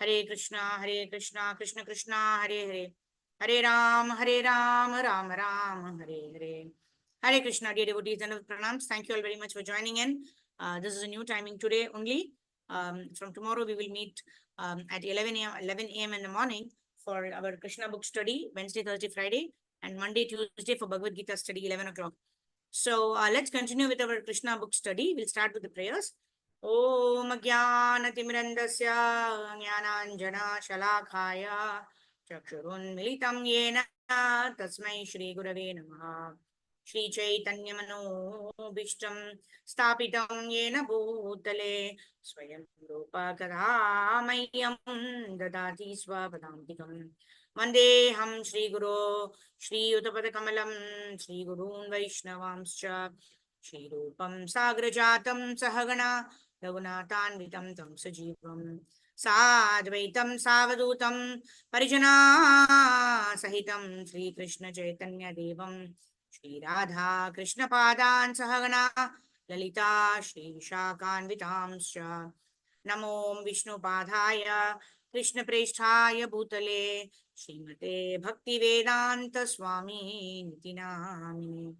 Hare Krishna, Krishna Krishna, Hare Hare, Hare Ram, Ram Ram, Hare Hare. Hare Krishna, dear devotees and pranams. Thank you all very much for joining in. This is a new timing today only. From tomorrow, we will meet at 11 a.m. in the morning for our Krishna book study, Wednesday, Thursday, Friday, and Monday, Tuesday for Bhagavad Gita study, 11 o'clock. So let's continue with our Krishna book study. We'll start with the prayers. Om Jnanatimirandasya Jnananjana Shalakaya Chakshurunmilitam Yena Tasmai Shri Gurave Namaha. Shri Chaitanya Manobishtam Stapitam Yena Bhutale Swayam Rupa Kadhamayam Dadati Swapadantikam Vandeham Shri Guru Shri Uttapada Kamalam Shri Gurun Vaishnavamscha Shri Rupam Sagrajatam Sahagana Raghunathanvitam Tam Sajivam Sadvaitam Savadutam Parijana Sahitam Shri Krishna Chaitanya Devam Shri Radha Krishna Padan Sahagana Lalita Shri Vishakanvitamscha Namo Vishnu Padhaya Krishna Preshthaya Bhutale Srimate Bhakti Vedanta Swami Niti Namine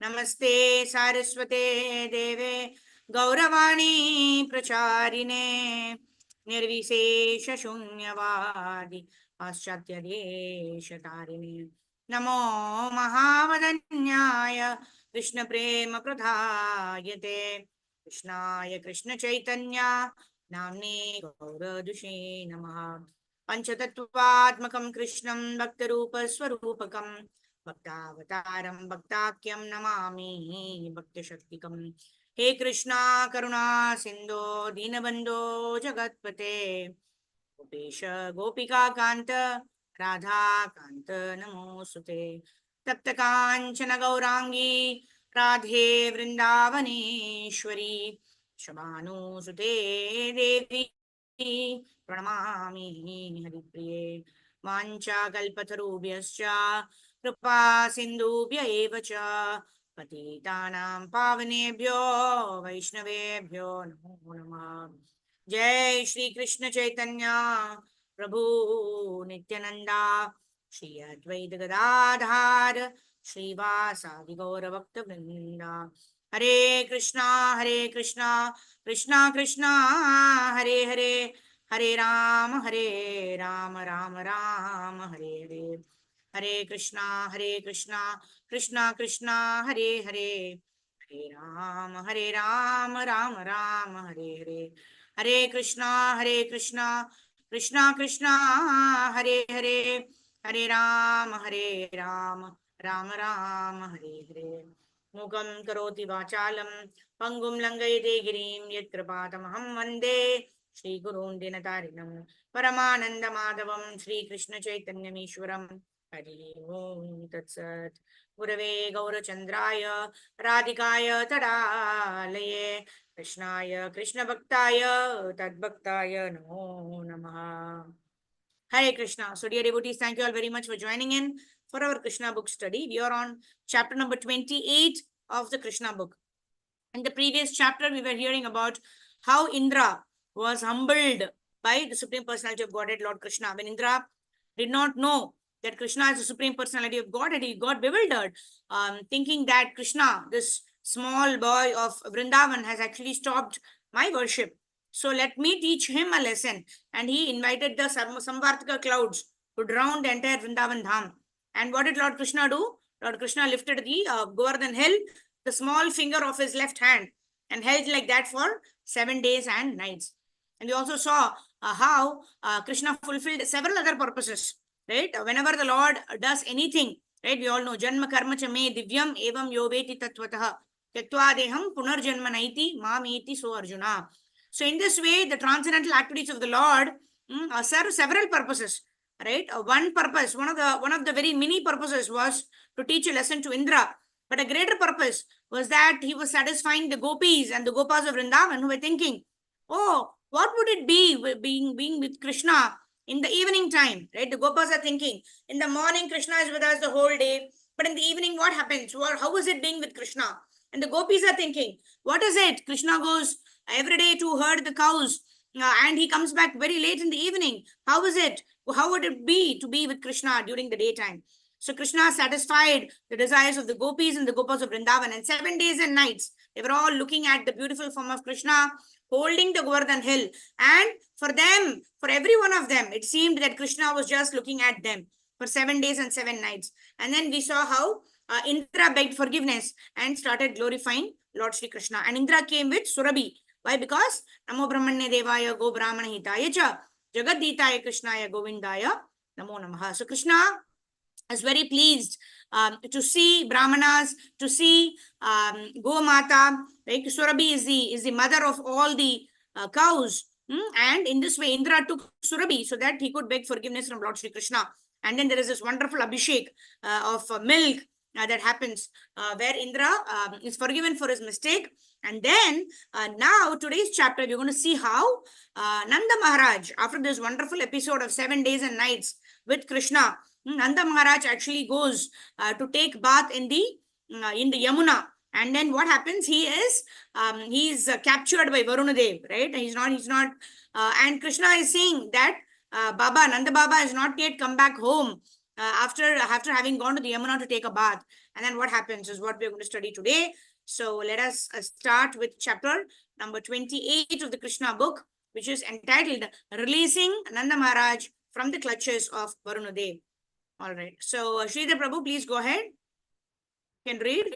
Namaste Saraswate Deve Gauravani Pracharine Nirvisesha Shunyavadi Paschatya Deshatarine Namo Mahavadanyaya Krishna Prema Pradhayate Krishnaya Krishna Chaitanya Namne Gaura Dushe Namaha Panchatattvatmakam Krishnam Bhaktarupa Swarupakam Bhaktavataram Bhaktakyam Namami Bhakti Shaktikam He Krishna Karuna Sindho Dinabandho Jagatpate Gopesha Gopika Kanta Radha Kanta Namosute Tapta Kanchana Gaurangi Radhe Vrindavaneshwari Shabanu Sute Devi Pranamami Haripriye Mancha Kalpatarubhyascha Kripa Sindhubhya eva cha Patitanam Pavanebhyo Vaishnavebhyo Namo Namah. Jai Shri Krishna Chaitanya Prabhu Nityananda Shri Advaita Gadadhar Shri Vasadi Gaura Bhakta Vrinda. Hare Krishna, Krishna Krishna, Hare Hare, Hare Ram, Ram Ram, Hare Hare. Hare Krishna, Krishna Krishna, Hare Hare, Hare Ram, Ram Ram, Hare Hare. Hare Krishna, Krishna Krishna, Hare Hare, Hare Ram, Ram Ram, Hare Hare. Mukam karoti vachalam pangum langayate girim yat kripatamaham vande Shri Gurun Dinatarinam Paramananda Madhavam Shri Krishna Chaitanya Mishwaram Hari Om Tat Sat Gurave Gaura Chandraya Radhikaya Tadalaye Krishnaya Krishna Bhaktaya Tad Bhaktaya Namo Namaha. Hare Krishna. So dear devotees, thank you all very much for joining in for our Krishna book study. We are on chapter number 28 of the Krishna book. In the previous chapter, we were hearing about how Indra was humbled by the Supreme Personality of Godhead, Lord Krishna. When Indra did not know that Krishna is the Supreme Personality of Godhead, he got bewildered, thinking that Krishna, this small boy of Vrindavan, has actually stopped my worship. So let me teach him a lesson. And he invited the Samvartika clouds to drown the entire Vrindavan Dham. And what did Lord Krishna do? Lord Krishna lifted the Govardhan hill, the small finger of his left hand, and held like that for 7 days and nights. And we also saw how Krishna fulfilled several other purposes, right? Whenever the Lord does anything, right? We all know, Janma karma cha me divyam evam yoveti tattvataha tyaktva deham punarjanma naiti mameti so Arjuna. So in this way, the transcendental activities of the Lord serve several purposes, right? One purpose, one of the very many purposes was to teach a lesson to Indra. But a greater purpose was that he was satisfying the gopis and the gopas of Vrindavan who were thinking, oh, what would it be being with Krishna in the evening time, right? The gopas are thinking, in the morning, Krishna is with us the whole day. But in the evening, what happens? How is it being with Krishna? And the gopis are thinking, what is it? Krishna goes every day to herd the cows and he comes back very late in the evening. How is it? How would it be to be with Krishna during the daytime? So Krishna satisfied the desires of the gopis and the gopas of Vrindavan, and 7 days and nights they were all looking at the beautiful form of Krishna holding the Govardhan hill. And for them, for every one of them, it seemed that Krishna was just looking at them for 7 days and 7 nights. And then we saw how Indra begged forgiveness and started glorifying Lord Sri Krishna. And Indra came with Surabhi. Why? Because Namo Brahmanye Devaya Go Brahmana Hitaya Cha Jagaditaya Krishnaya Govindaya Namo Namaha. So Krishna is very pleased to see Brahmanas, to see Go Mata. Right? Surabhi is the mother of all the cows. And in this way, Indra took Surabhi so that he could beg forgiveness from Lord Sri Krishna. And then there is this wonderful abhishek of milk that happens where Indra is forgiven for his mistake. And then now today's chapter, we're going to see how Nanda Maharaj, after this wonderful episode of 7 days and nights with Krishna, Nanda Maharaj actually goes to take bath in the Yamuna. And then what happens? He's captured by Varunadev, right? He's not, and Krishna is saying that Nanda Baba has not yet come back home after having gone to the Yamuna to take a bath. And then what happens is what we're going to study today. So let us start with chapter number 28 of the Krishna book, which is entitled Releasing Nanda Maharaj from the Clutches of Varunadev. All right. So Sridhar Prabhu, please go ahead. You can read.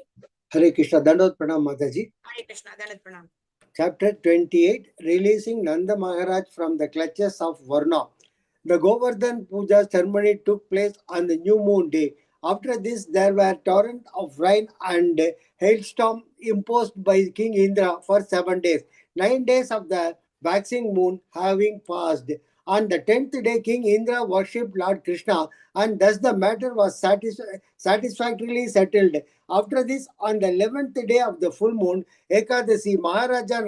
Hare Krishna, Dandot Pranam Mataji. Hare Krishna, Dandot Pranam. Chapter 28, Releasing Nanda Maharaj from the Clutches of Varna. The Govardhan Puja ceremony took place on the new moon day. After this, there were torrents of rain and hailstorm imposed by King Indra for 7 days. 9 days of the waxing moon having passed. On the 10th day, King Indra worshipped Lord Krishna, and thus the matter was satisfactorily settled. After this, on the 11th day of the full moon, Ekadasi, Maharaja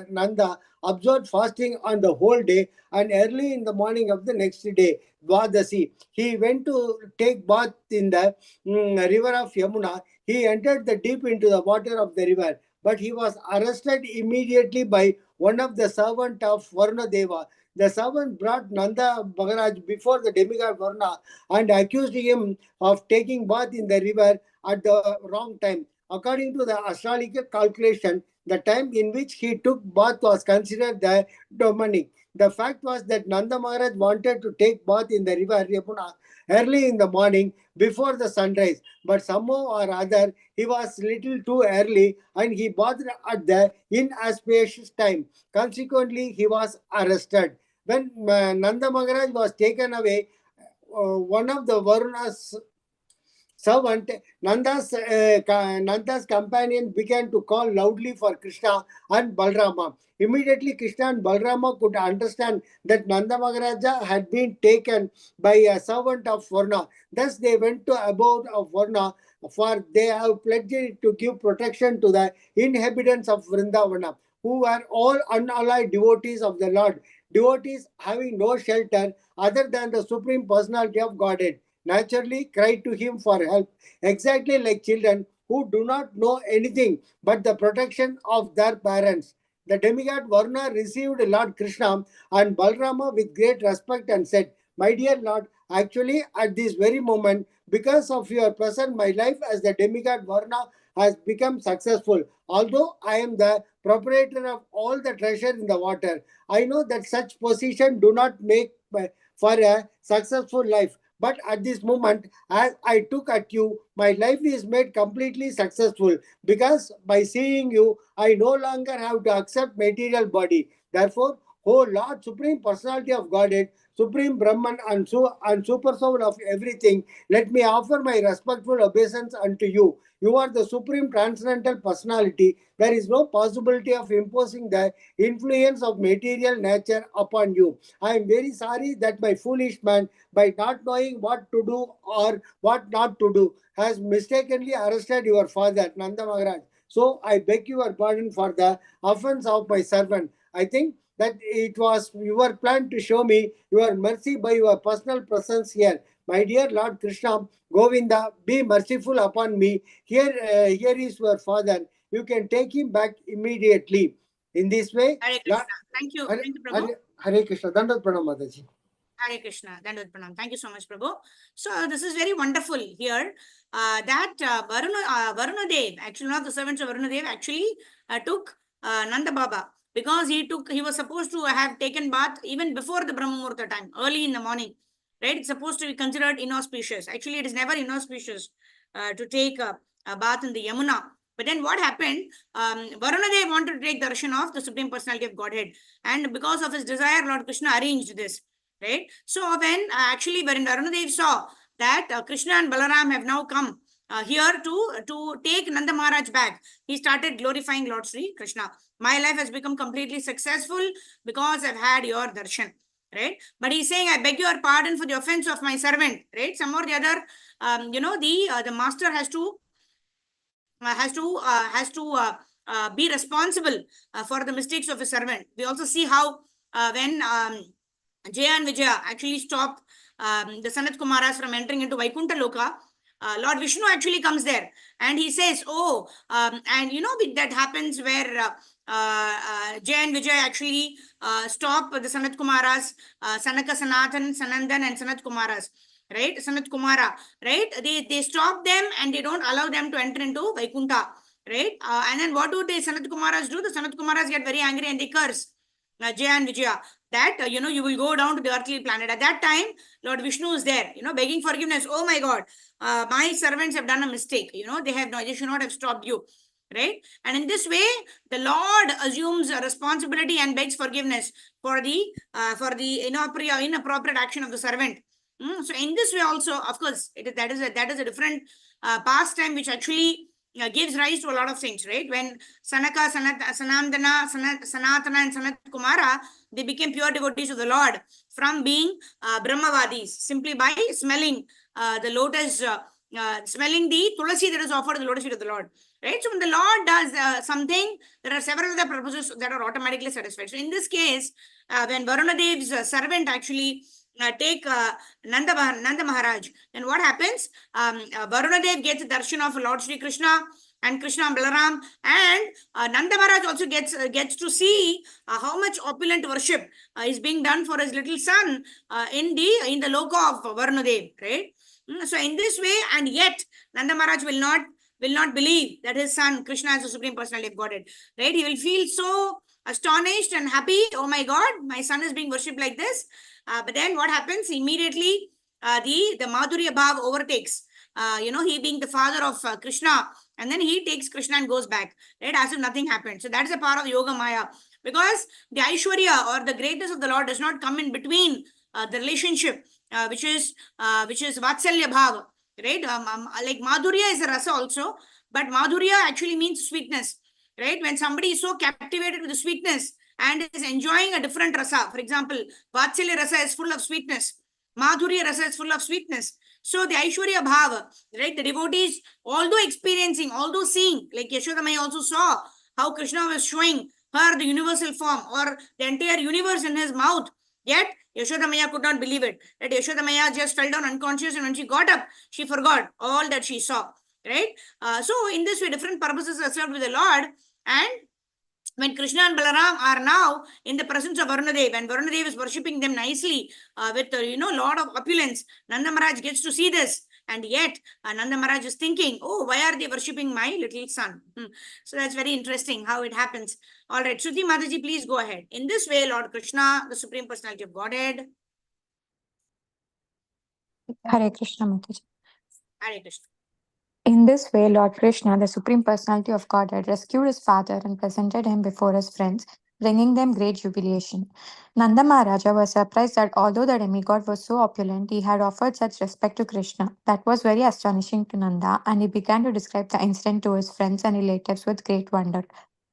Nanda observed fasting on the whole day, and early in the morning of the next day, Dwadasi, he went to take bath in the river of Yamuna. He entered the deep into the water of the river, but he was arrested immediately by one of the servants of Varuna Deva. The servant brought Nanda Maharaj before the demigod Varuna and accused him of taking bath in the river at the wrong time. According to the astrological calculation, the time in which he took bath was considered the demonic. The fact was that Nanda Maharaj wanted to take bath in the river Yamuna early in the morning before the sunrise, but somehow or other he was little too early and he bathed at the inauspicious time. Consequently, he was arrested. When Nanda Maharaj was taken away, one of the Varuna's servant, Nanda's companion began to call loudly for Krishna and Balrama. Immediately, Krishna and Balrama could understand that Nanda Maharaja had been taken by a servant of Varuna. Thus, they went to abode of Varuna, for they have pledged to give protection to the inhabitants of Vrindavana, who were all unallied devotees of the Lord, devotees having no shelter other than the Supreme Personality of Godhead. Naturally cried to him for help, exactly like children who do not know anything but the protection of their parents. The demigod Varuna received Lord Krishna and Balrama with great respect and said, "My dear Lord, actually at this very moment, because of your presence, my life as the demigod Varuna has become successful. Although I am the proprietor of all the treasure in the water, I know that such position do not make for a successful life. But at this moment, as I took at you, my life is made completely successful because by seeing you, I no longer have to accept material body. Therefore, O Lord, Supreme Personality of Godhead, Supreme Brahman and Super Soul of everything, let me offer my respectful obeisance unto you. You are the Supreme Transcendental Personality. There is no possibility of imposing the influence of material nature upon you. I am very sorry that my foolish man, by not knowing what to do or what not to do, has mistakenly arrested your father, Nanda Maharaj. So I beg your pardon for the offense of my servant. I think that it was your plan to show me your mercy by your personal presence here. My dear Lord Krishna, Govinda, be merciful upon me. Here is your father. You can take him back immediately." In this way, Hare Krishna. Thank you. Thank you, Prabhu. Hare Krishna. Dandavat Pranam, Mataji. Hare Krishna. Dandavat Pranam. Thank you so much, Prabhu. So this is very wonderful here. That Varuna Dev, actually not the servants of Varuna Dev, actually took Nanda Baba, because he was supposed to have taken bath even before the Brahma Muhurta time, early in the morning. Right? It's supposed to be considered inauspicious. Actually, it is never inauspicious to take a bath in the Yamuna. But then what happened? Varuna Dev wanted to take darshan of the Supreme Personality of Godhead. And because of his desire, Lord Krishna arranged this. Right? So when when Varunadev saw that Krishna and Balaram have now come here to take Nanda Maharaj back, he started glorifying Lord Sri Krishna. My life has become completely successful because I've had your darshan. Right? But he's saying, I beg your pardon for the offense of my servant. Right? Some or the other, the master has to be responsible for the mistakes of his servant. We also see how when Jaya and Vijaya actually stop the Sanat Kumaras from entering into Vaikuntha Loka, Lord Vishnu actually comes there and he says, and that happens where Jay and Vijay actually stop the Sanat Kumaras, Sanaka, Sanatan, Sanandan, and Sanat Kumaras, right? Sanat Kumara, right? They stop them and they don't allow them to enter into Vaikuntha, right? And then what do the Sanat Kumaras do? The Sanat Kumaras get very angry and they curse Jay and Vijaya that, you will go down to the earthly planet. At that time, Lord Vishnu is there, begging forgiveness. Oh my God, my servants have done a mistake. They should not have stopped you. Right? And in this way, the Lord assumes a responsibility and begs forgiveness for the inappropriate action of the servant. So in this way also, of course, that is a different pastime which actually gives rise to a lot of things, right? When Sanaka, Sanandana, Sanatana, and Sanat Kumara, they became pure devotees of the Lord from being Brahmavadis, simply by smelling the lotus, smelling the tulasi that is offered at the lotus feet of the Lord. Right? So when the Lord does something, there are several other purposes that are automatically satisfied. So in this case, when Varuna Dev's servant actually take Nanda Maharaj, then what happens? Varuna Dev gets darshan of Lord Sri Krishna and Krishna and Balaram, and Nanda Maharaj also gets to see how much opulent worship is being done for his little son in the loka of Varuna Dev, right? So in this way, and yet Nanda Maharaj will not believe that his son Krishna is the Supreme Personality of Godhead, right? He will feel so astonished and happy. Oh my God, my son is being worshipped like this. But then what happens? Immediately, the Madhurya Bhav overtakes. He being the father of Krishna, and then he takes Krishna and goes back, right? As if nothing happened. So that is a part of Yoga Maya, because the Aishwarya or the greatness of the Lord does not come in between the relationship, which is Vatsalya Bhav, right? Like Madhurya is a rasa also, but Madhurya actually means sweetness, right? When somebody is so captivated with the sweetness and is enjoying a different rasa, for example, Vatsalya rasa is full of sweetness, Madhurya rasa is full of sweetness. So the Aishwarya Bhava, right? The devotees, although experiencing, although seeing, like Yashoda Maya also saw how Krishna was showing her the universal form or the entire universe in his mouth, yet Yashoda Maya could not believe it. That Yashoda Maya just fell down unconscious, and when she got up, she forgot all that she saw, right? So in this way, different purposes are served with the Lord. And when Krishna and Balaram are now in the presence of Varunadev, and Varunadev is worshipping them nicely with lot of opulence, Nanda Maharaj gets to see this, and yet Nanda Maharaj is thinking, oh, why are they worshipping my little son? So that's very interesting how it happens. All right, Shruti Mataji, please go ahead. In this way, Lord Krishna, the Supreme Personality of Godhead. Hare Krishna, Mataji. Hare Krishna. In this way, Lord Krishna, the Supreme Personality of Godhead, rescued his father and presented him before his friends, bringing them great jubilation. Nanda Maharaja was surprised that although the demigod was so opulent, he had offered such respect to Krishna. That was very astonishing to Nanda, and he began to describe the incident to his friends and relatives with great wonder.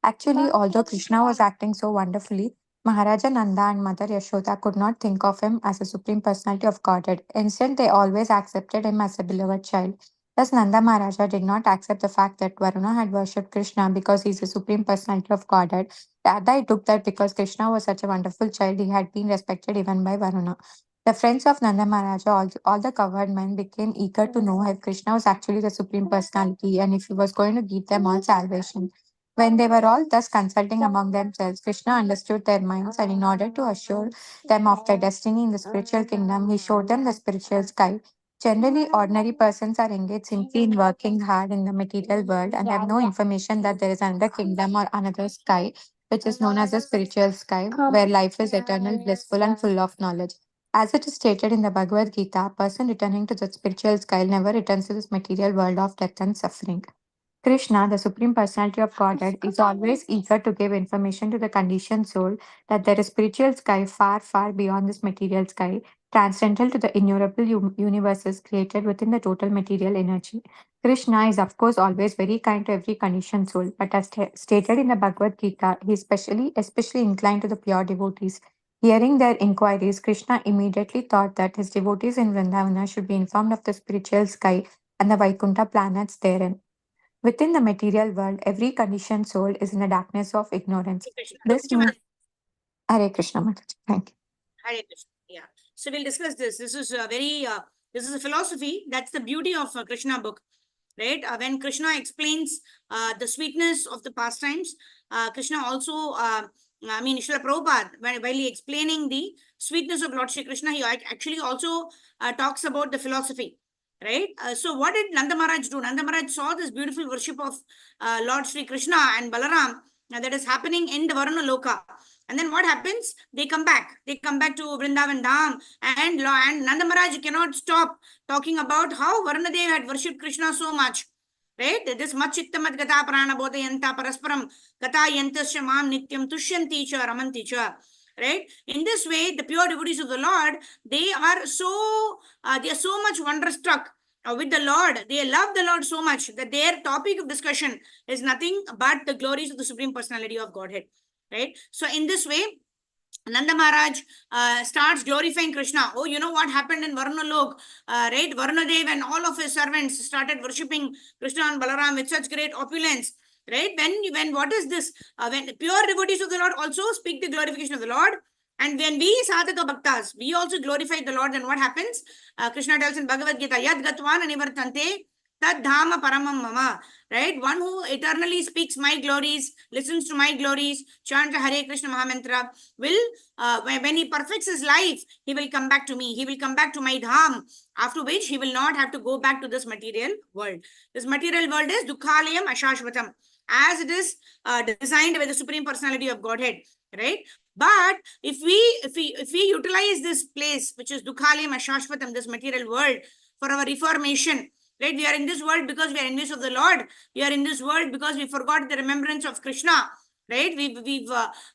Actually, although Krishna was acting so wonderfully, Maharaja Nanda and Mother Yashoda could not think of him as a Supreme Personality of Godhead. Instead, they always accepted him as a beloved child. Thus, Nanda Maharaja did not accept the fact that Varuna had worshipped Krishna because he is the Supreme Personality of Godhead. Rather, he took that because Krishna was such a wonderful child, he had been respected even by Varuna. The friends of Nanda Maharaja, all the covered men, became eager to know if Krishna was actually the Supreme Personality and if he was going to give them all salvation. When they were all thus consulting among themselves, Krishna understood their minds, and in order to assure them of their destiny in the spiritual kingdom, he showed them the spiritual sky. Generally, ordinary persons are engaged simply in working hard in the material world and have no information that there is another kingdom or another sky, which is known as the spiritual sky, where life is eternal, blissful, and full of knowledge. As it is stated in the Bhagavad Gita, a person returning to the spiritual sky never returns to this material world of death and suffering. Krishna, the Supreme Personality of Godhead, is always eager to give information to the conditioned soul that there is spiritual sky far, far beyond this material sky, transcendental to the innumerable universes created within the total material energy. Krishna is, of course, always very kind to every conditioned soul, but as stated in the Bhagavad Gita, he is especially inclined to the pure devotees. Hearing their inquiries, Krishna immediately thought that his devotees in Vrindavana should be informed of the spiritual sky and the Vaikuntha planets therein. Within the material world, every conditioned soul is in the darkness of ignorance. Krishna. This means Hare Krishna Mataji. Thank you. Hare Krishna. Yeah. So we'll discuss this. This is a very, this is a philosophy. That's the beauty of Krishna book, right? When Krishna explains the sweetness of the pastimes, Krishna also, Srila Prabhupada, while he explaining the sweetness of Lord Shri Krishna, he actually also talks about the philosophy, right? So what did Nanda Maharaj do? Nanda Maharaj saw this beautiful worship of Lord Shri Krishna and Balaram that is happening in the Varuna Loka. And then what happens? They come back. They come back to Vrindavan Dham, and Nanda Maharaj cannot stop talking about how Varunadev had worshipped Krishna so much. Right? This machittamat gata prana bodhayanta parasparam gata yantasya mam nityam tushyanti cha ramanti cha. Right? In this way, the pure devotees of the Lord, they are so much wonderstruck with the Lord. They love the Lord so much that their topic of discussion is nothing but the glories of the Supreme Personality of Godhead. Right? So in this way, Nanda Maharaj starts glorifying Krishna. Oh, you know what happened in Varuna Lok, right? Varunadev and all of his servants started worshipping Krishna and Balaram with such great opulence, right? When what is this? When pure devotees of the Lord also speak the glorification of the Lord, and when we sadhaka bhaktas, we also glorify the Lord, then what happens? Krishna tells in Bhagavad Gita, Yad Gatvan Anivartante Tad Dhama Paramam Mama, right? One who eternally speaks my glories, listens to my glories, chants Hare Krishna Mahamantra, will, when he perfects his life, he will come back to me. He will come back to my dham, after which he will not have to go back to this material world. This material world is Dukhalayam Ashashvatam, as it is designed by the Supreme Personality of Godhead, right? But if we utilize this place, which is Dukhalayam Ashashvatam, this material world, for our reformation, right? We are in this world because we are envious of the Lord. We are in this world because we forgot the remembrance of Krishna, right?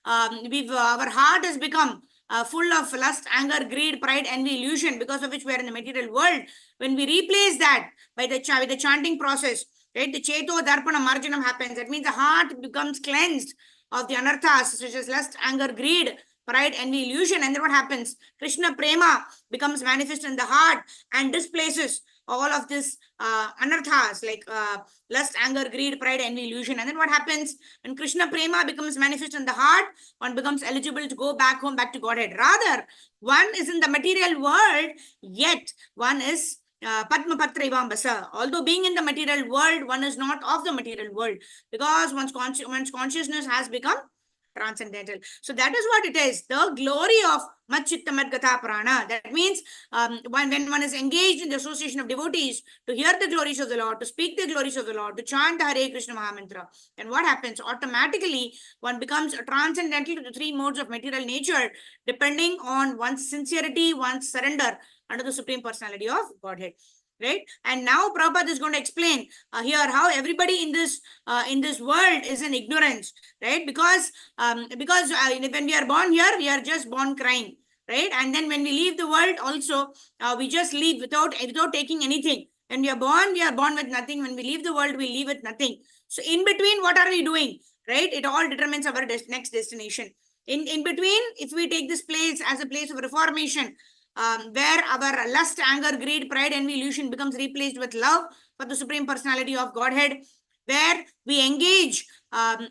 Our heart has become full of lust, anger, greed, pride, envy, illusion, because of which we are in the material world. When we replace that by the chanting process, right? The Cheto Darpana Marjanam happens. That means the heart becomes cleansed of the anarthas, such as lust, anger, greed, pride, envy, illusion. And then what happens? Krishna Prema becomes manifest in the heart and displaces all of this anarthas like lust, anger, greed, pride, envy, illusion. And then what happens? When Krishna Prema becomes manifest in the heart, one becomes eligible to go back home, back to Godhead. Rather, one is in the material world, yet one is Padma Patra Ivambasa. Although being in the material world, one is not of the material world, because one's consciousness has become transcendental. So that is what it is. The glory of Machittamat Gatha Prana. That means when one is engaged in the association of devotees to hear the glories of the Lord, to speak the glories of the Lord, to chant the Hare Krishna Mahamantra, and what happens? Automatically, one becomes transcendental to the three modes of material nature, depending on one's sincerity, one's surrender under the Supreme Personality of Godhead. Right? And now Prabhupada is going to explain here how everybody in this world is in ignorance, right? Because when we are born here, we are just born crying, right? And then when we leave the world also, we just leave without taking anything. When we are born with nothing. When we leave the world, we leave with nothing. So in between, what are we doing, right? It all determines our next destination. In between, if we take this place as a place of reformation, where our lust, anger, greed, pride, envy, illusion becomes replaced with love for the Supreme Personality of Godhead, where we engage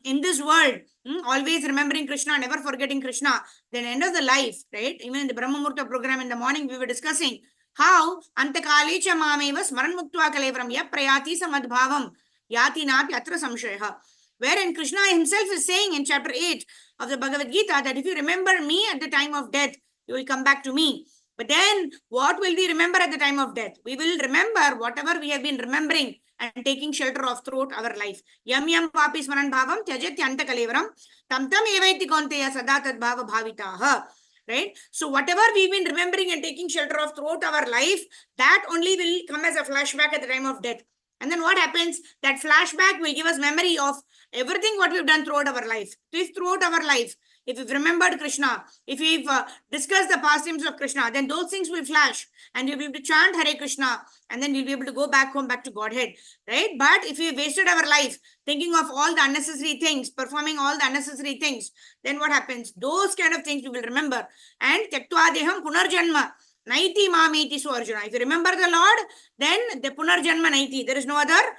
in this world, always remembering Krishna, never forgetting Krishna, then end of the life, right? Even in the Brahma Murta program in the morning, we were discussing how Antakale cha mameva smaran muktva kalevram ya prayati samadbhavam yati napi atra samshaya. Wherein Krishna himself is saying in chapter 8 of the Bhagavad Gita that if you remember me at the time of death, you will come back to me. But then what will we remember at the time of death? We will remember whatever we have been remembering and taking shelter of throughout our life. Yam yam vapi smaran bhavam tyajat yanta kalevaram tam tam evaiti konteya sada tad bhava bhavitaha. Right? So whatever we've been remembering and taking shelter of throughout our life, that only will come as a flashback at the time of death. And then what happens? That flashback will give us memory of everything what we've done throughout our life. If throughout our life, if we've remembered Krishna, if we've discussed the pastimes of Krishna, then those things will flash and you'll be able to chant Hare Krishna and then you'll be able to go back home, back to Godhead, right? But if we wasted our life thinking of all the unnecessary things, performing all the unnecessary things, then what happens? Those kind of things we will remember. And Tyaktva Deham Punarjanma. Naiti Mamiti So Arjuna. If you remember the Lord, then the Punarjanma Naiti. There is no other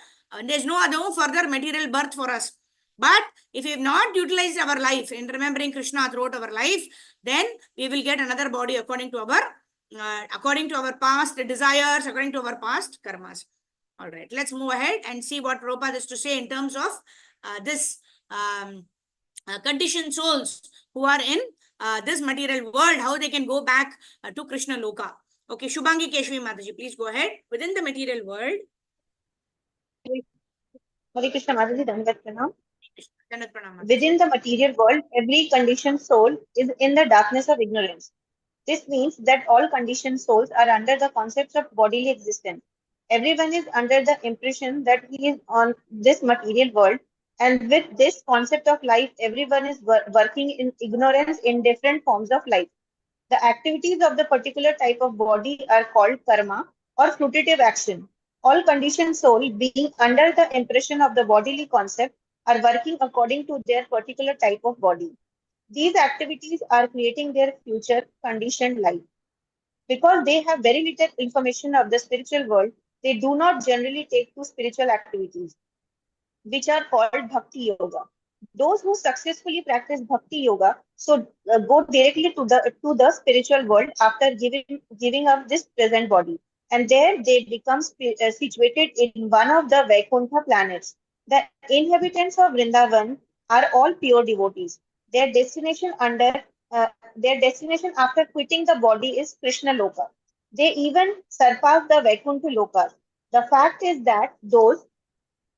further material birth for us. But if we have not utilized our life in remembering Krishna throughout our life, then we will get another body according to our past desires, according to our past karmas. All right, let's move ahead and see what Prabhupada is to say in terms of this conditioned souls who are in this material world, how they can go back to Krishna Loka. Okay, Shubhangi Keshvi Mataji, please go ahead. Within the material world. Hare Krishna Mataji, Dandavat Pranam. Dandavat Pranam, Mataji. Within the material world, every conditioned soul is in the darkness of ignorance. This means that all conditioned souls are under the concepts of bodily existence. Everyone is under the impression that he is on this material world, and with this concept of life, everyone is working in ignorance in different forms of life. The activities of the particular type of body are called karma or fruitive action. All conditioned soul, being under the impression of the bodily concept, are working according to their particular type of body. These activities are creating their future conditioned life. Because they have very little information of the spiritual world, they do not generally take to spiritual activities, which are called bhakti yoga. Those who successfully practice bhakti yoga go directly to the spiritual world after giving up this present body, and there they become situated in one of the Vaikuntha planets. The inhabitants of Vrindavan are all pure devotees. Their destination after quitting the body is Krishna Loka. They even surpass the Vaikuntha Lokas. The fact is that those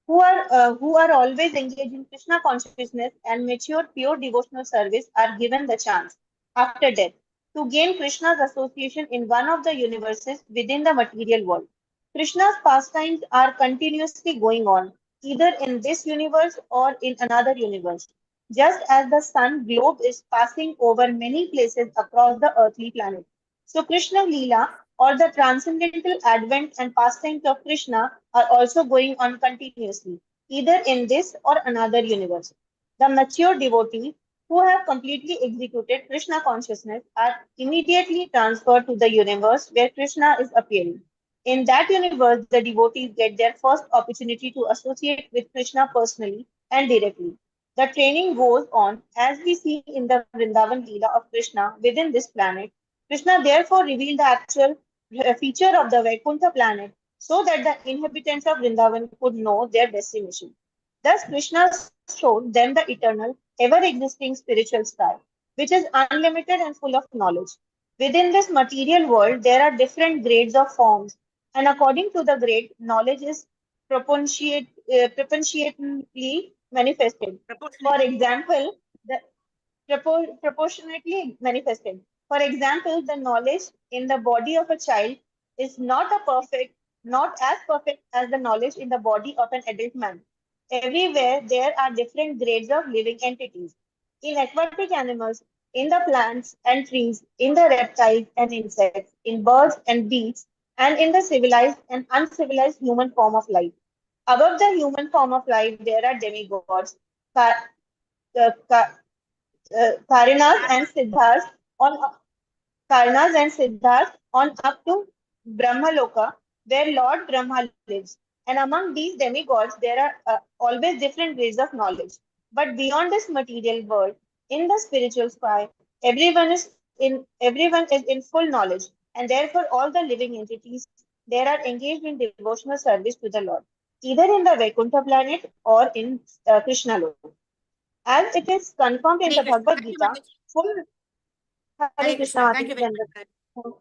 who are always engaged in Krishna consciousness and mature pure devotional service are given the chance after death to gain Krishna's association in one of the universes within the material world. Krishna's pastimes are continuously going on, either in this universe or in another universe. Just as the sun globe is passing over many places across the earthly planet. So Krishna Leela or the transcendental advent and pastimes of Krishna are also going on continuously, either in this or another universe. The mature devotees who have completely executed Krishna consciousness are immediately transferred to the universe where Krishna is appearing. In that universe, the devotees get their first opportunity to associate with Krishna personally and directly. The training goes on as we see in the Vrindavan Leela of Krishna within this planet. Krishna therefore revealed the actual feature of the Vaikuntha planet so that the inhabitants of Vrindavan could know their destination. Thus, Krishna showed them the eternal, ever existing spiritual sky, which is unlimited and full of knowledge. Within this material world, there are different grades of forms, and according to the grade, knowledge is proportionately manifested. For example, the proportionately manifested. For example, the knowledge in the body of a child is not as perfect as the knowledge in the body of an adult man. Everywhere there are different grades of living entities. In aquatic animals, in the plants and trees, in the reptiles and insects, in birds and beasts, and in the civilized and uncivilized human form of life. Above the human form of life, there are demigods, Ka- Ka- Karinas and Siddhas on up to Brahmaloka, where Lord Brahma lives. And among these demigods, there are always different grades of knowledge. But beyond this material world, in the spiritual sky, everyone is in full knowledge, and therefore all the living entities there are engaged in devotional service to the Lord. either in the Vaikuntha planet or in Krishna Loka. As it is confirmed in Hare the Krishna. Bhagavad Thank you, Gita, Mataji. full Hare Hare Krishna Krishna. Thank Mataji. you very much.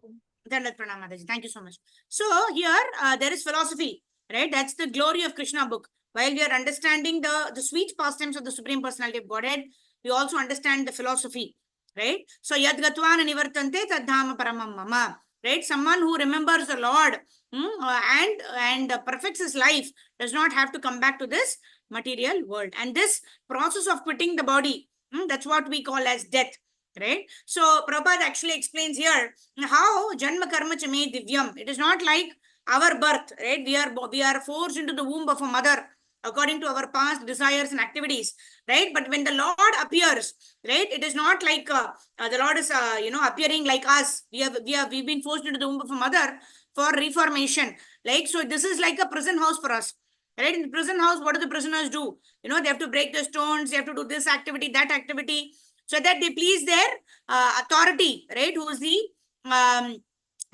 Dandavat Pranam, Mataji. Thank you so much. So here there is philosophy, right? That's the glory of Krishna book. While we are understanding the sweet pastimes of the Supreme Personality of Godhead, we also understand the philosophy, right? So yad gatvana nivartante tadhama paramam mama, right? Someone who remembers the Lord and perfects his life does not have to come back to this material world. And this process of quitting the body, that's what we call as death, right? So Prabhupada actually explains here how janma karma cha me divyam. It is not like our birth, right? We are forced into the womb of a mother according to our past desires and activities, right? But when the Lord appears, right, it is not like the Lord is appearing like us. We've been forced into the womb of a mother for reformation. Like, so this is like a prison house for us. Right? In the prison house, what do the prisoners do? They have to break the stones, they have to do this activity, that activity, so that they please their authority, right? Who is the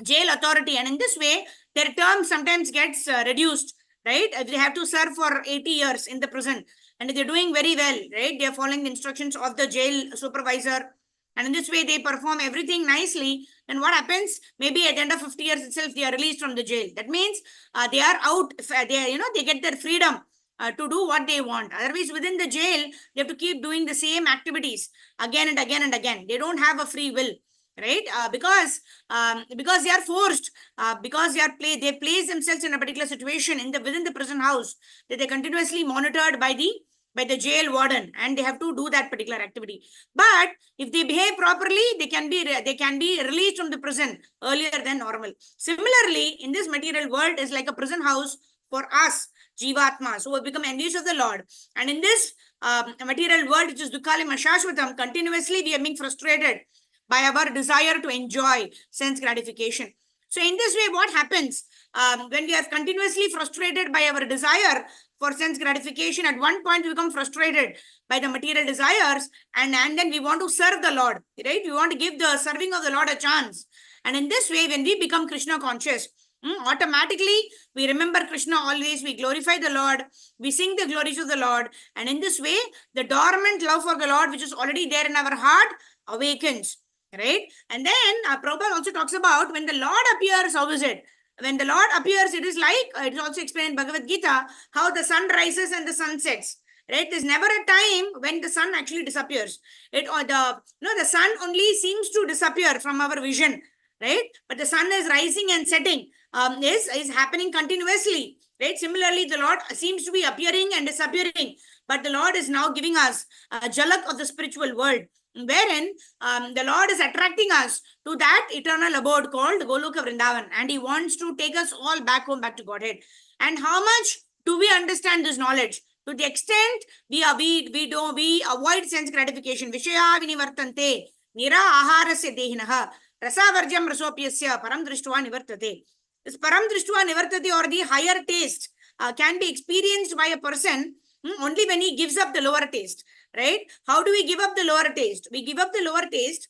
jail authority. And in this way, their term sometimes gets reduced, right? They have to serve for 80 years in the prison. And if they're doing very well, right? They're following the instructions of the jail supervisor. And in this way, they perform everything nicely. Then what happens? Maybe at the end of 50 years itself, they are released from the jail. That means they are out. They get their freedom to do what they want. Otherwise, within the jail, they have to keep doing the same activities again and again and again. They don't have a free will, right? Because they are forced, because they place themselves in a particular situation within the prison house, that they continuously monitored by the jail warden, and they have to do that particular activity. But if they behave properly, they can be released from the prison earlier than normal. Similarly, in this material world is like a prison house for us, Jivatmas, who have become enemies of the Lord. And in this material world, which is Dukkalim Ashashvatam, continuously we are being frustrated by our desire to enjoy sense gratification. So in this way, what happens when we are continuously frustrated by our desire for sense gratification? At one point, we become frustrated by the material desires, and then we want to serve the Lord, right? We want to give the serving of the Lord a chance. And in this way, when we become Krishna conscious, automatically we remember Krishna always, we glorify the Lord, we sing the glories of the Lord, and in this way, the dormant love for the Lord, which is already there in our heart, awakens. Right? And then Prabhupada also talks about when the Lord appears, how is it? When the Lord appears, it is like, it is also explained in Bhagavad Gita, how the sun rises and the sun sets. Right? There's never a time when the sun actually disappears. The sun only seems to disappear from our vision. Right? But the sun is rising and setting, is happening continuously. Right? Similarly, the Lord seems to be appearing and disappearing. But the Lord is now giving us a jalak of the spiritual world, wherein the Lord is attracting us to that eternal abode called Goloka Vrindavan, and He wants to take us all back home, back to Godhead. And how much do we understand this knowledge? To the extent we avoid sense gratification. Vishaya vinivartante nira aharasya dehinaha rasavarjam rasopyasya param drishtva nivartate. This param drishtva nivartate, or the higher taste, can be experienced by a person only when he gives up the lower taste. Right? How do we give up the lower taste? We give up the lower taste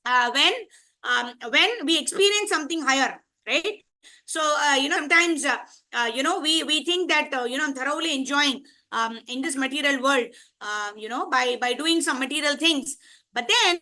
when we experience something higher, right? So sometimes we think that I'm thoroughly enjoying in this material world, by doing some material things, but then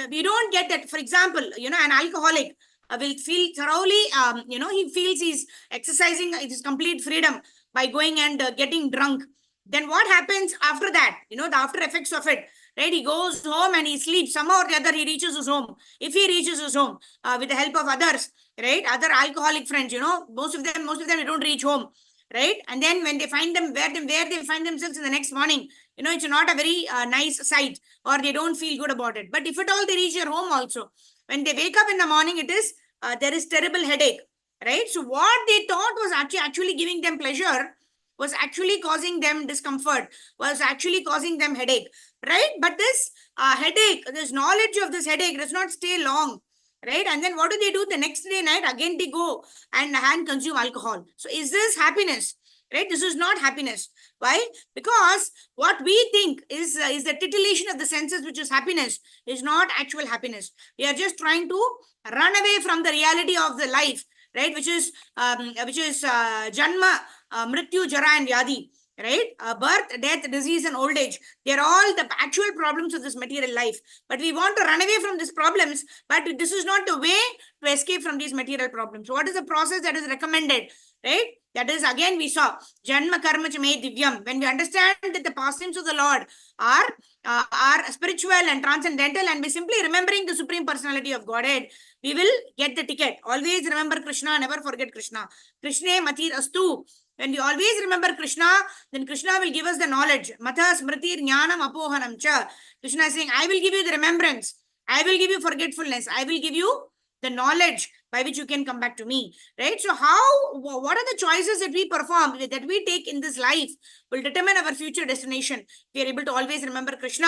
we don't get that. For example, an alcoholic will feel thoroughly, he feels he's exercising his complete freedom by going and getting drunk. Then what happens after that? The after effects of it, right? He goes home and he sleeps. Somehow or the other, he reaches his home. If he reaches his home with the help of others, right? Other alcoholic friends, most of them, they don't reach home, right? And then when they find them, where they find themselves in the next morning, it's not a very nice sight, or they don't feel good about it. But if at all they reach their home also, when they wake up in the morning, there is terrible headache, right? So what they thought was actually giving them pleasure was actually causing them discomfort, was actually causing them headache, right? But this headache, this knowledge of this headache does not stay long, right? And then what do they do? The next day night, again they go and consume alcohol. So is this happiness? Right? This is not happiness. Why? Because what we think is the titillation of the senses, which is happiness, is not actual happiness. We are just trying to run away from the reality of the life, right? Which is Janma, Mrityu, Jara, and Vyadi, right? Birth, death, disease, and old age. They're all the actual problems of this material life. But we want to run away from these problems, but this is not the way to escape from these material problems. So what is the process that is recommended, right? That is, again, we saw Janma Karma Chame Divyam. When we understand that the pastimes of the Lord are spiritual and transcendental, and we simply remembering the Supreme Personality of Godhead, we will get the ticket. Always remember Krishna, never forget Krishna. Krishna Matir Astu. When we always remember Krishna, then Krishna will give us the knowledge. Matha Smriti Jnanam Apohanam Cha. Krishna is saying, I will give you the remembrance. I will give you forgetfulness. I will give you the knowledge by which you can come back to me, right? So what are the choices that we perform, that we take in this life will determine our future destination. If we are able to always remember Krishna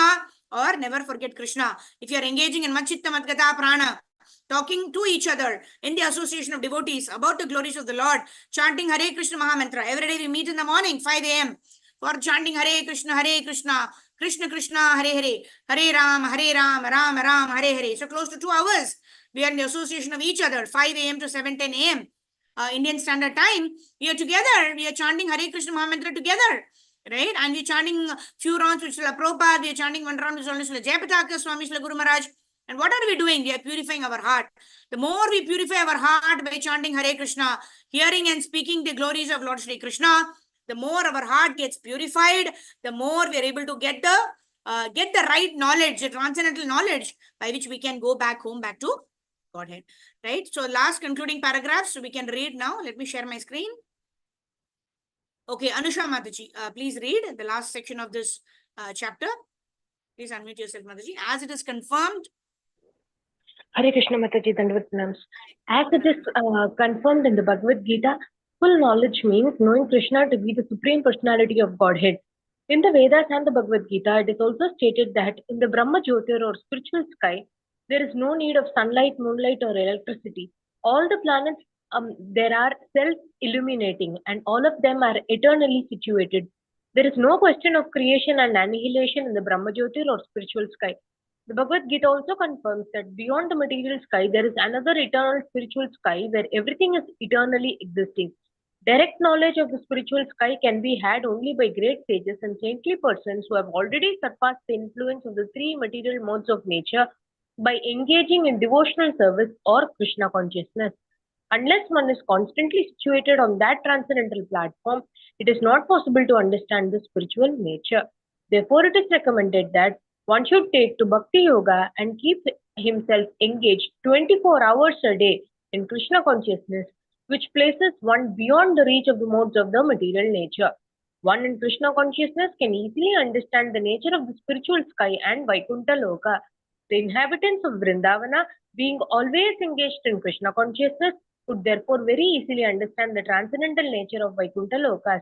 or never forget Krishna. If you are engaging in Machitta Matgata Prana, talking to each other in the association of devotees about the glories of the Lord, chanting Hare Krishna Mahamantra. Every day we meet in the morning, 5 a.m. for chanting Hare Krishna, Krishna Krishna, Hare Hare, Hare Ram, Ram Ram, Hare Hare. So close to 2 hours. We are in the association of each other, 5 a.m. to 7:10 a.m. Indian Standard Time. We are together. We are chanting Hare Krishna Mahamantra together, right? And we are chanting few rounds with Srila Prabhupada. We are chanting one round with Srila Japa Swami, Srila Guru Maharaj. And what are we doing? We are purifying our heart. The more we purify our heart by chanting Hare Krishna, hearing and speaking the glories of Lord Shri Krishna, the more our heart gets purified, the more we are able to get the right knowledge, the transcendental knowledge by which we can go back home, back to Godhead, right? So last concluding paragraphs, so we can read now. Let me share my screen. Okay, Anusha Mataji, please read the last section of this chapter. Please unmute yourself, Mataji. As it is confirmed. Hare Krishna Mataji, Dandavat Pranams. As it is confirmed in the Bhagavad Gita, full knowledge means knowing Krishna to be the Supreme Personality of Godhead. In the Vedas and the Bhagavad Gita, it is also stated that in the Brahma Jyotir or spiritual sky, there is no need of sunlight, moonlight, or electricity. All the planets there are self-illuminating, and all of them are eternally situated. There is no question of creation and annihilation in the Brahma Jyotir or spiritual sky. The Bhagavad Gita also confirms that beyond the material sky, there is another eternal spiritual sky where everything is eternally existing. Direct knowledge of the spiritual sky can be had only by great sages and saintly persons who have already surpassed the influence of the three material modes of nature by engaging in devotional service or Krishna consciousness. Unless one is constantly situated on that transcendental platform, it is not possible to understand the spiritual nature. Therefore, it is recommended that one should take to Bhakti Yoga and keep himself engaged 24 hours a day in Krishna consciousness, which places one beyond the reach of the modes of the material nature. One in Krishna consciousness can easily understand the nature of the spiritual sky and Vaikuntha Loka. The inhabitants of Vrindavana, being always engaged in Krishna consciousness, could therefore very easily understand the transcendental nature of Vaikuntha Lokas.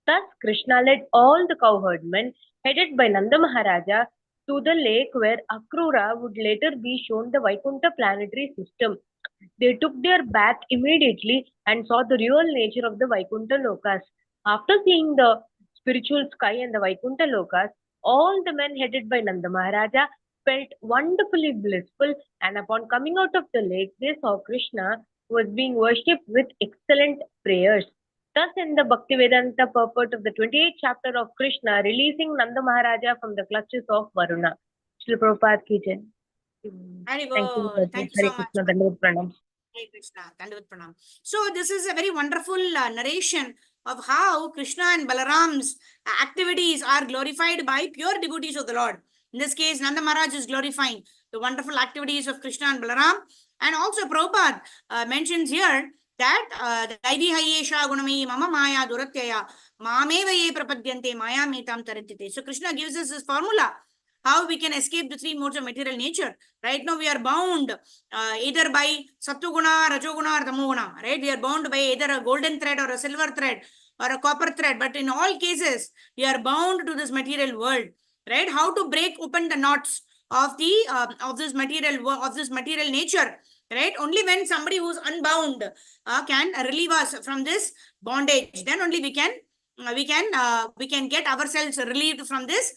Thus, Krishna led all the cowherdmen, headed by Nanda Maharaja, to the lake where Akrura would later be shown the Vaikuntha planetary system. They took their bath immediately and saw the real nature of the Vaikuntha Lokas. After seeing the spiritual sky and the Vaikuntha Lokas, all the men headed by Nanda Maharaja felt wonderfully blissful, and upon coming out of the lake, they saw Krishna was being worshipped with excellent prayers. Thus, in the Bhaktivedanta purport of the 28th chapter of Krishna, releasing Nanda Maharaja from the clutches of Varuna. Srila Prabhupada ki jai. Very Thank you, good. Mataji. Thank you Hare so much. Krishna, Dandavat Pranams. Hare Krishna, Dandavat Pranam. So this is a very wonderful narration of how Krishna and Balaram's activities are glorified by pure devotees of the Lord. In this case, Nanda Maharaj is glorifying the wonderful activities of Krishna and Balaram. And also Prabhupada mentions here that Daivi Hayesha Gunami Mama Maya Duratyaya Mameva Ye Prapadyante Maya Metam Taratyate. So Krishna gives us this formula how we can escape the three modes of material nature. Right now we are bound either by Sattva-guna, Rajoguna, or Tamoguna. Right? We are bound by either a golden thread or a silver thread or a copper thread. But in all cases, we are bound to this material world. Right? How to break open the knots of the of this material nature. Right? Only when somebody who's unbound can relieve us from this bondage. Then only we can get ourselves relieved from this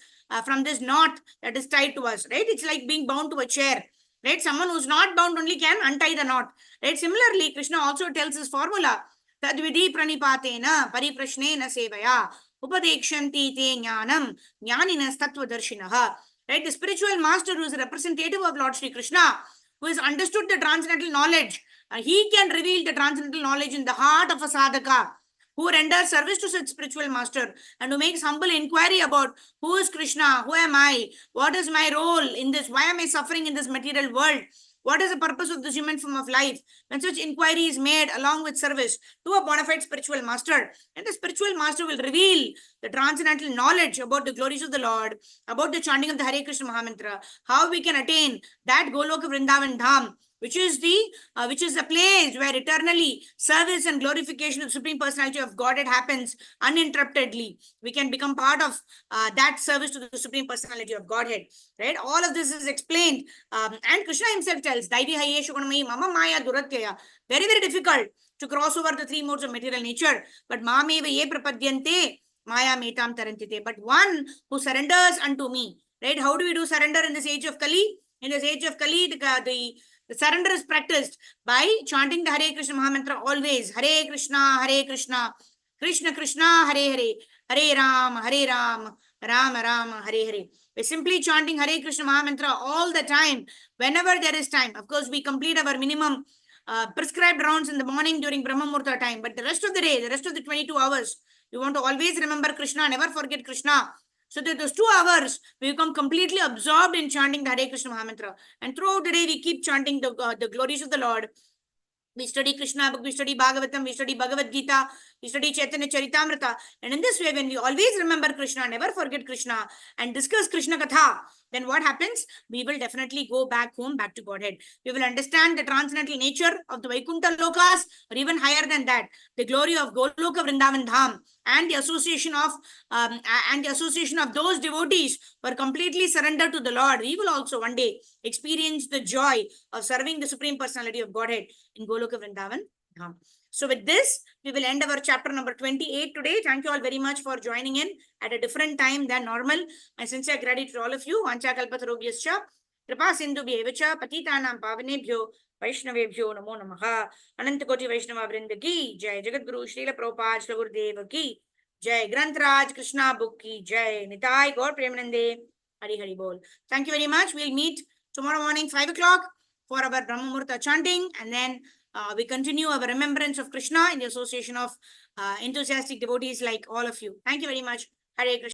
knot that is tied to us, right? It's like being bound to a chair. Right? Someone who's not bound only can untie the knot. Right? Similarly, Krishna also tells his formula. Tadvidi pranipatena pariprashnena sevaya upadekshanti te jnanam jnaninas tattvadarshinaha. Right? The spiritual master who is a representative of Lord Sri Krishna, who has understood the transcendental knowledge, he can reveal the transcendental knowledge in the heart of a sadhaka, who renders service to such spiritual master and who makes humble inquiry about who is Krishna, who am I, what is my role in this, why am I suffering in this material world, what is the purpose of this human form of life. When such inquiry is made along with service to a bona fide spiritual master, and the spiritual master will reveal the transcendental knowledge about the glories of the Lord, about the chanting of the Hare Krishna Mahamantra, how we can attain that Goloka Vrindavan Dham, which is the place where eternally service and glorification of Supreme Personality of Godhead happens uninterruptedly. We can become part of that service to the Supreme Personality of Godhead. Right? All of this is explained, and Krishna himself tells, "Daivi hayeshu gunamayi mama maya duratyaya." Very, very difficult to cross over the three modes of material nature. But mameva ye prapadyante maya metam tarantite. But one who surrenders unto me. Right? How do we do surrender in this age of Kali? In this age of Kali, the surrender is practiced by chanting the Hare Krishna Mahamantra always. Hare Krishna, Krishna Krishna, Hare Hare, Hare Ram, Ram Ram, Hare Hare. We're simply chanting Hare Krishna Mahamantra all the time, whenever there is time. Of course, we complete our minimum prescribed rounds in the morning during Brahma Muhurta time. But the rest of the day, the rest of the 22 hours, we want to always remember Krishna, never forget Krishna. So that those 2 hours, we become completely absorbed in chanting the Hare Krishna Mahamantra. And throughout the day, we keep chanting the glories of the Lord. We study Krishna book, we study Bhagavatam, we study Bhagavad Gita, we study Chaitanya Charitamrita. And in this way, when we always remember Krishna, never forget Krishna, and discuss Krishna Katha, then what happens? We will definitely go back home, back to Godhead. We will understand the transcendental nature of the Vaikuntha Lokas, or even higher than that, the glory of Goloka Vrindavan Dham, and the association of those devotees who are completely surrendered to the Lord. We will also one day experience the joy of serving the Supreme Personality of Godhead in Goloka Vrindavan Dham. So with this, we will end our chapter number 28 today. Thank you all very much for joining in at a different time than normal. My sincere gratitude to all of you. Vancha kalpatarubhyascha kripa sindhubhyevacha patitanam pavanebhyo Vaishnavebhyo namo namaha. Ananta Koti Vaishnava Vrinda ki Jai. Jagadguru Srila Prabhupada Shri Gurudev ki Jai. Granth Krishna Book ki Jai. Nitai Gaur Premanande. Hari Hari Bol. Thank you very much. We'll meet tomorrow morning 5 o'clock for our Brahma Muhurta chanting, and then we continue our remembrance of Krishna in the association of enthusiastic devotees like all of you. Thank you very much. Hare Krishna.